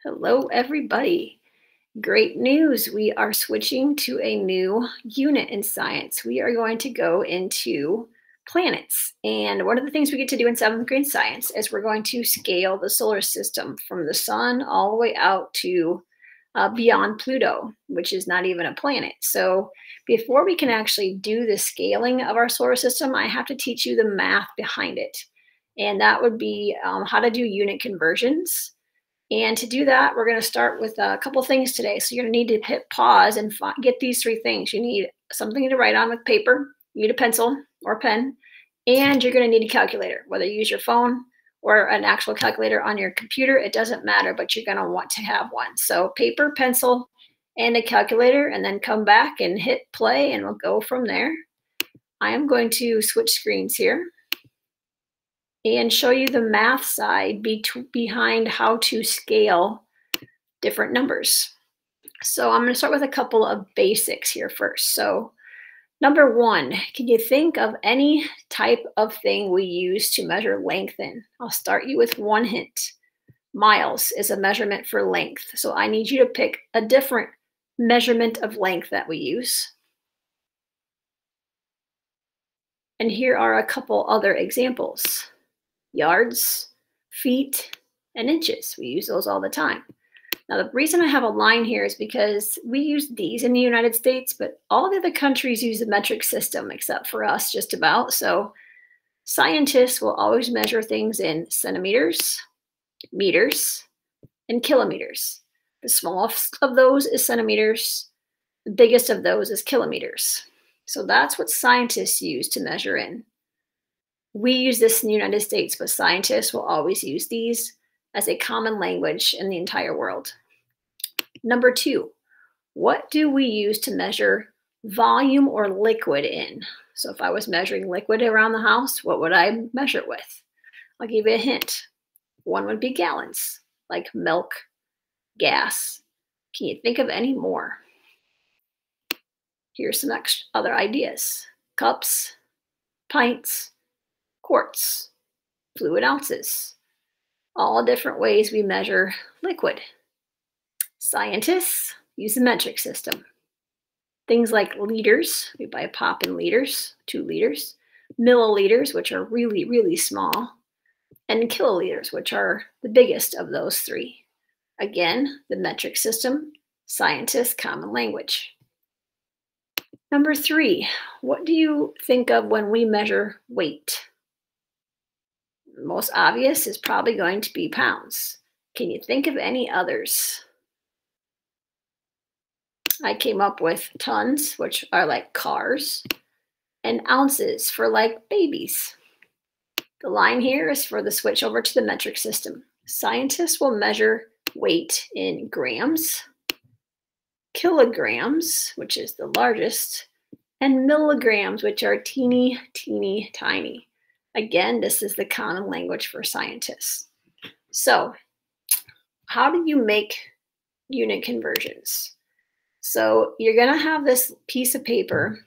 Hello, everybody. Great news. We are switching to a new unit in science. We are going to go into planets. And one of the things we get to do in seventh grade science is we're going to scale the solar system from the sun all the way out to beyond Pluto, which is not even a planet. So before we can actually do the scaling of our solar system, I have to teach you the math behind it. And that would be how to do unit conversions. And to do that, we're going to start with a couple things today. So you're going to need to hit pause and get these three things. You need something to write on with paper, you need a pencil or a pen, and you're going to need a calculator, whether you use your phone or an actual calculator on your computer. It doesn't matter, but you're going to want to have one. So paper, pencil, and a calculator, and then come back and hit play, and we'll go from there. I am going to switch screens here and show you the math side behind how to scale different numbers. So I'm going to start with a couple of basics here first. So number one, can you think of any type of thing we use to measure length in? I'll start you with one hint. Miles is a measurement for length. So I need you to pick a different measurement of length that we use. And here are a couple other examples. Yards, feet, and inches. We use those all the time. Now, the reason I have a line here is because we use these in the United States, but all the other countries use the metric system except for us, just about. So scientists will always measure things in centimeters, meters, and kilometers. The smallest of those is centimeters. The biggest of those is kilometers. So that's what scientists use to measure in. We use this in the United States, but scientists will always use these as a common language in the entire world. Number two, what do we use to measure volume or liquid in? So if I was measuring liquid around the house, what would I measure it with? I'll give you a hint. One would be gallons, like milk, gas. Can you think of any more? Here's some other ideas. Cups, pints, quarts, fluid ounces, all different ways we measure liquid. Scientists use the metric system. Things like liters, we buy a pop in liters, 2 liters, milliliters, which are really, really small, and kiloliters, which are the biggest of those three. Again, the metric system, scientists, common language. Number three, what do you think of when we measure weight? Most obvious is probably going to be pounds. Can you think of any others? I came up with tons, which are like cars, and ounces for like babies. The line here is for the switch over to the metric system. Scientists will measure weight in grams, kilograms, which is the largest, and milligrams, which are teeny, teeny, tiny. Again, this is the common language for scientists. So how do you make unit conversions? So you're going to have this piece of paper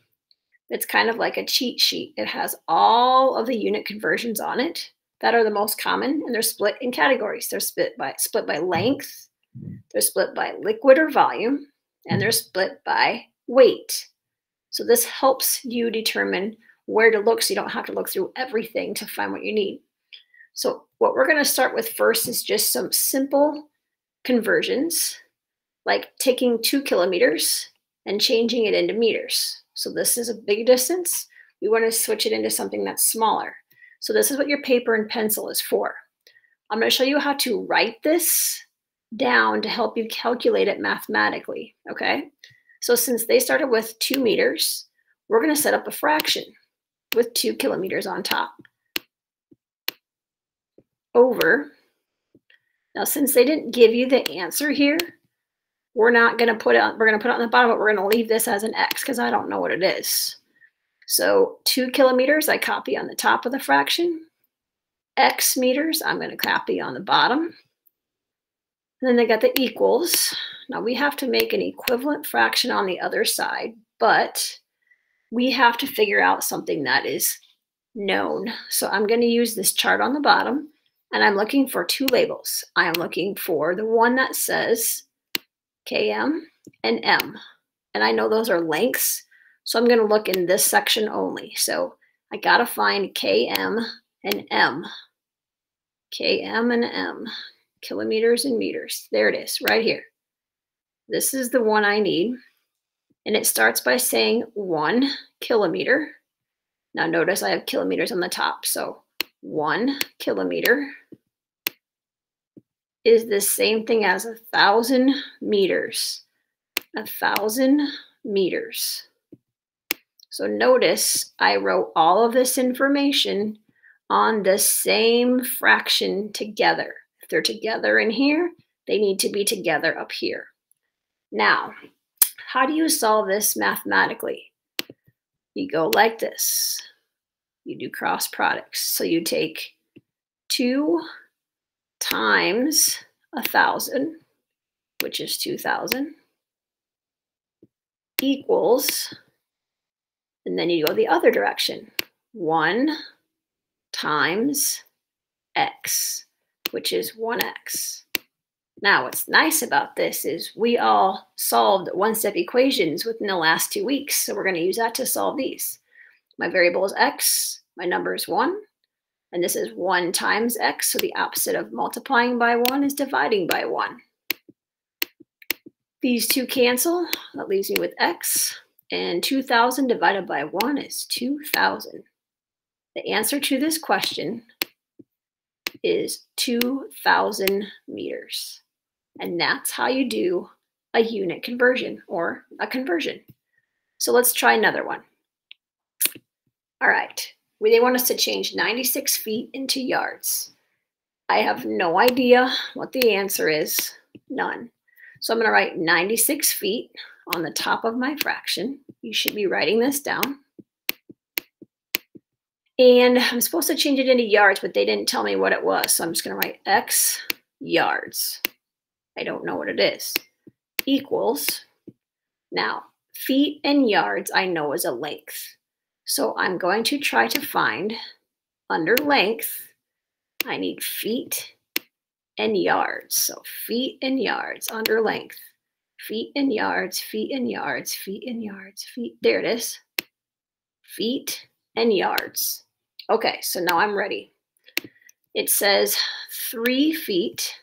that's kind of like a cheat sheet. It has all of the unit conversions on it that are the most common, and they're split in categories. They're split by length, they're split by liquid or volume, and they're split by weight. So this helps you determine where to look so you don't have to look through everything to find what you need. So what we're going to start with first is just some simple conversions, like taking 2 kilometers and changing it into meters. So this is a big distance. We want to switch it into something that's smaller. So this is what your paper and pencil is for. I'm going to show you how to write this down to help you calculate it mathematically, okay? So since they started with 2 meters, we're going to set up a fraction with 2 kilometers on top. Over. Now, since they didn't give you the answer here, we're not going to put it on, we're going to put it on the bottom, but we're going to leave this as an X because I don't know what it is. So 2 kilometers, I copy on the top of the fraction. X meters, I'm going to copy on the bottom. And then they got the equals. Now we have to make an equivalent fraction on the other side, but we have to figure out something that is known. So I'm going to use this chart on the bottom And I'm looking for two labels. I'm looking for the one that says km and m. And I know those are lengths, so I'm going to look in this section only. So I got to find km and m. Km and m, kilometers and meters. There it is, right here. This is the one I need. And it starts by saying 1 kilometer. Now notice I have kilometers on the top. So 1 kilometer is the same thing as 1,000 meters. 1,000 meters. So notice I wrote all of this information on the same fraction together. If they're together in here, they need to be together up here. Now, how do you solve this mathematically? You go like this. You do cross products. So you take 2 times 1,000, which is 2,000, equals, and then you go the other direction. 1 times x, which is 1x. Now, what's nice about this is we all solved one-step equations within the last 2 weeks, so we're going to use that to solve these. My variable is x, my number is 1, and this is 1 times x, so the opposite of multiplying by 1 is dividing by 1. These two cancel, that leaves me with x, and 2,000 divided by 1 is 2,000. The answer to this question is 2,000 meters. And that's how you do a unit conversion or a conversion. So let's try another one. All right, they want us to change 96 feet into yards. I have no idea what the answer is, none. So I'm going to write 96 feet on the top of my fraction. You should be writing this down. And I'm supposed to change it into yards, but they didn't tell me what it was. So I'm just going to write x yards. I don't know what it is. Equals. Now, feet and yards I know is a length. So I'm going to try to find under length, I need feet and yards. So feet and yards under length. Feet and yards, feet and yards, feet and yards, feet. There it is. Feet and yards. Okay, so now I'm ready. It says 3 feet.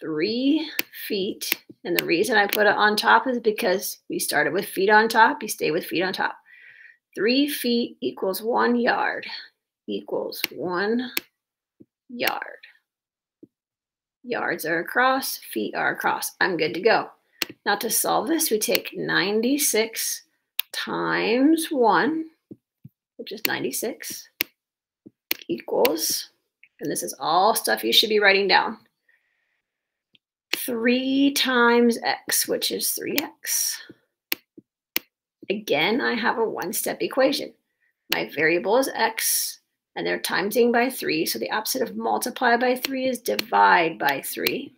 3 feet. And the reason I put it on top is because we started with feet on top. You stay with feet on top. 3 feet equals 1 yard. Equals 1 yard. Yards are across, feet are across. I'm good to go. Now to solve this, we take 96 times 1, which is 96, equals, and this is all stuff you should be writing down, 3 times x, which is 3x. Again, I have a one-step equation. My variable is x, and they're timesing by 3, so the opposite of multiply by 3 is divide by 3.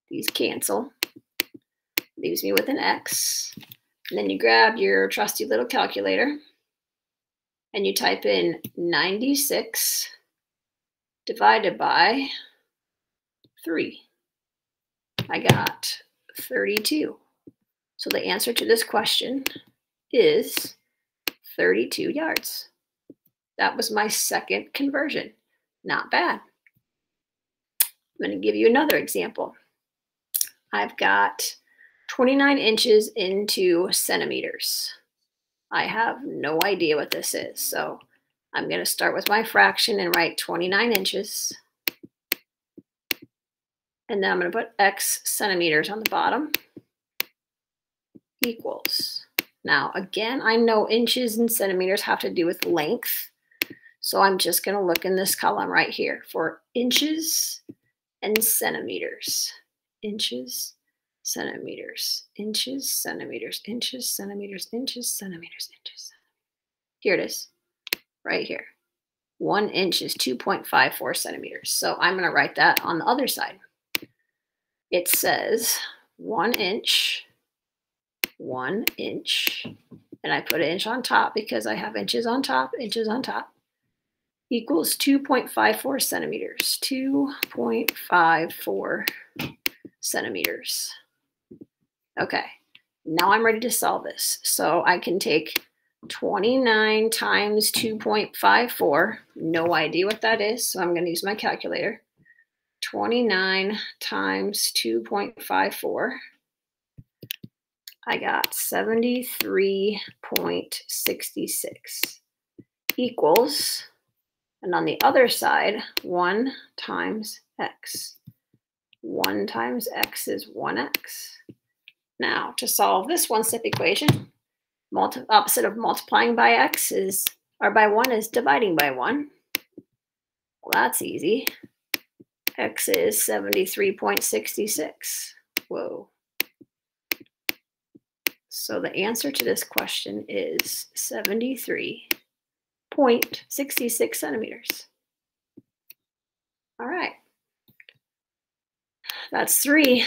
These cancel. Leaves me with an x. And then you grab your trusty little calculator, and you type in 96 divided by 3. I got 32. So the answer to this question is 32 yards. That was my second conversion. Not bad. I'm going to give you another example. I've got 29 inches into centimeters. I have no idea what this is. So I'm going to start with my fraction and write 29 inches. And then I'm going to put x centimeters on the bottom. Equals. Now, again, I know inches and centimeters have to do with length. So I'm just going to look in this column right here for inches and centimeters. Inches, centimeters, inches, centimeters, inches, centimeters, inches, centimeters, inches. Here it is, right here. 1 inch is 2.54 centimeters. So I'm going to write that on the other side. It says 1 inch, 1 inch, and I put an inch on top because I have inches on top, equals 2.54 centimeters. 2.54 centimeters. Okay, now I'm ready to solve this. So I can take 29 times 2.54. No idea what that is, so I'm going to use my calculator. 29 times 2.54. I got 73.66 equals, and on the other side, 1 times x. 1 times x is 1x. Now, to solve this one-step equation, opposite of multiplying by x is, or by 1 is dividing by 1. Well, that's easy. X is 73.66. Whoa. So the answer to this question is 73.66 centimeters. All right. That's 3.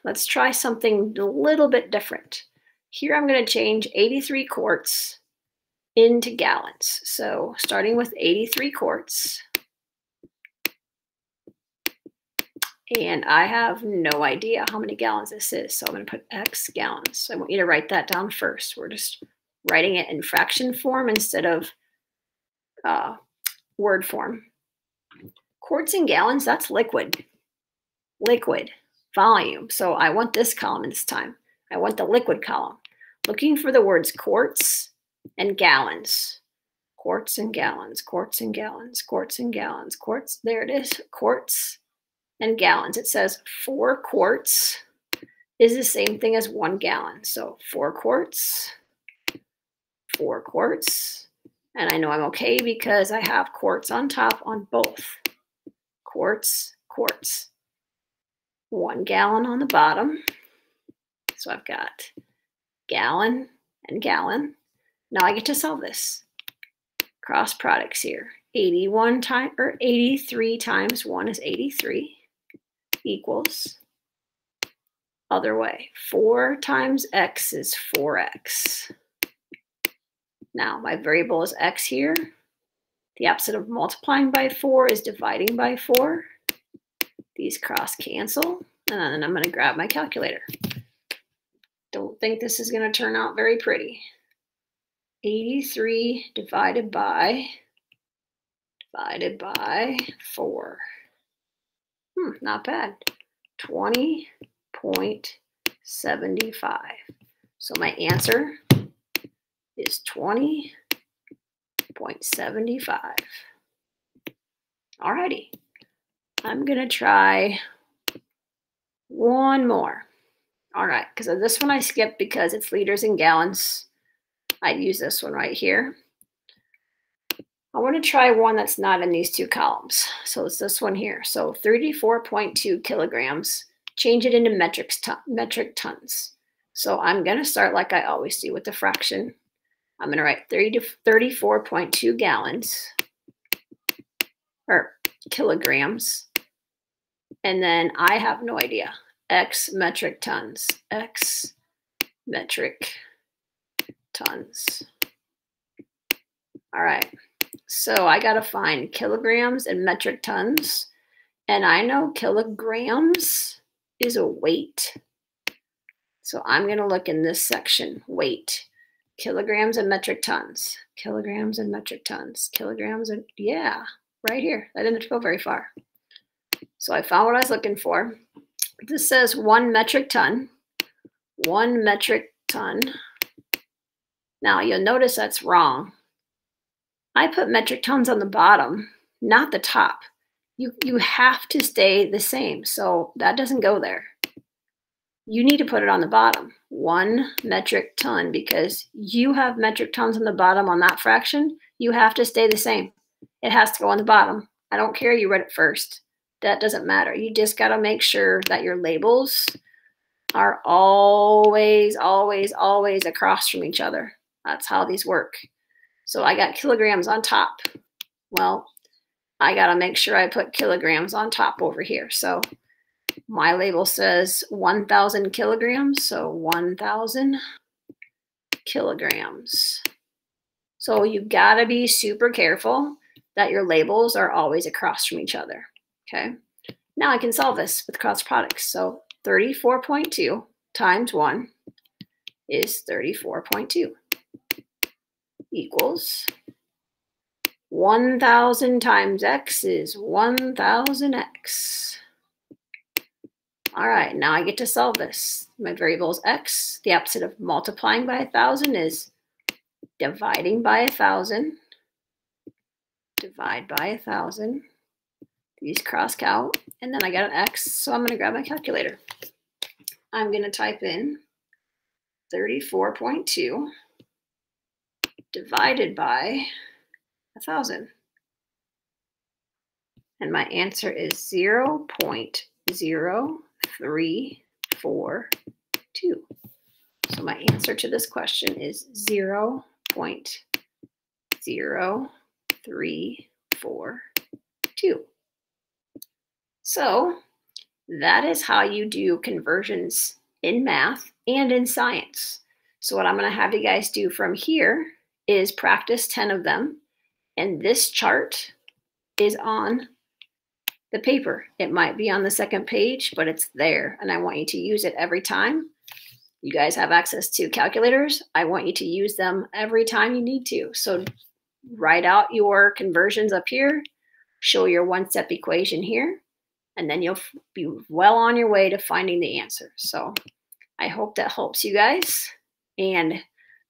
Let's try something a little bit different. Here I'm going to change 83 quarts into gallons. So starting with 83 quarts. And I have no idea how many gallons this is, so I'm going to put X gallons. So I want you to write that down first. We're just writing it in fraction form instead of word form. Quarts and gallons, that's liquid. Liquid, volume. So I want this column this time. I want the liquid column. Looking for the words quarts and gallons. Quarts and gallons, quarts and gallons, quarts and gallons, quarts. There it is, quarts and gallons. It says 4 quarts is the same thing as 1 gallon. So 4 quarts, 4 quarts. And I know I'm okay because I have quarts on top on both. Quarts, quarts. 1 gallon on the bottom. So I've got gallon and gallon. Now I get to solve this. Cross products here. 83 times 1 is 83. Equals, other way, 4 times x is 4x. Now my variable is x here. The opposite of multiplying by 4 is dividing by 4. These cross cancel, and then I'm going to grab my calculator. Don't think this is going to turn out very pretty. 83 divided by 4. Not bad. 20.75. So my answer is 20.75. Alrighty. I'm going to try one more. All right, because this one I skipped because it's liters and gallons. I'd use this one right here. I want to try one that's not in these 2 columns. So it's this one here. So 34.2 kilograms. Change it into metric tons. So I'm going to start like I always do with the fraction. I'm going to write 34.2 gallons or kilograms. And then I have no idea. X metric tons. X metric tons. All right. So I got to find kilograms and metric tons. And I know kilograms is a weight. So I'm going to look in this section, weight. Kilograms and metric tons. Kilograms and metric tons. Kilograms and, yeah, right here. I didn't have to go very far. So I found what I was looking for. This says 1 metric ton. 1 metric ton. Now you'll notice that's wrong. I put metric tons on the bottom, not the top. You have to stay the same, so that doesn't go there. You need to put it on the bottom, 1 metric ton, because you have metric tons on the bottom on that fraction. You have to stay the same. It has to go on the bottom. I don't care you read it first. That doesn't matter. You just got to make sure that your labels are always, always, always across from each other. That's how these work. So I got kilograms on top. Well, I got to make sure I put kilograms on top over here. So my label says 1,000 kilograms. So 1,000 kilograms. So you got to be super careful that your labels are always across from each other, okay? Now I can solve this with cross products. So 34.2 times 1 is 34.2 equals 1,000 times x is 1,000x. All right, now I get to solve this. My variable is x. The opposite of multiplying by 1,000 is dividing by 1,000. Divide by 1,000. These cross out, and then I got an x, so I'm going to grab my calculator. I'm going to type in 34.2 divided by 1,000. And my answer is 0.0342. So my answer to this question is 0.0342. So that is how you do conversions in math and in science. So what I'm going to have you guys do from here is practice 10 of them. And this chart is on the paper. It might be on the second page, but it's there. And I want you to use it every time. You guys have access to calculators. I want you to use them every time you need to. So write out your conversions up here, show your one-step equation here, and then you'll be well on your way to finding the answer. So I hope that helps you guys, and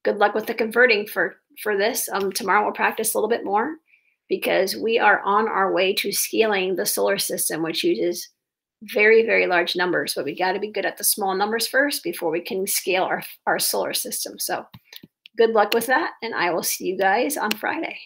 good luck with the converting for this. Tomorrow we'll practice a little bit more because we are on our way to scaling the solar system, which uses very, very large numbers, but we got to be good at the small numbers first before we can scale our solar system. So good luck with that, and I will see you guys on Friday.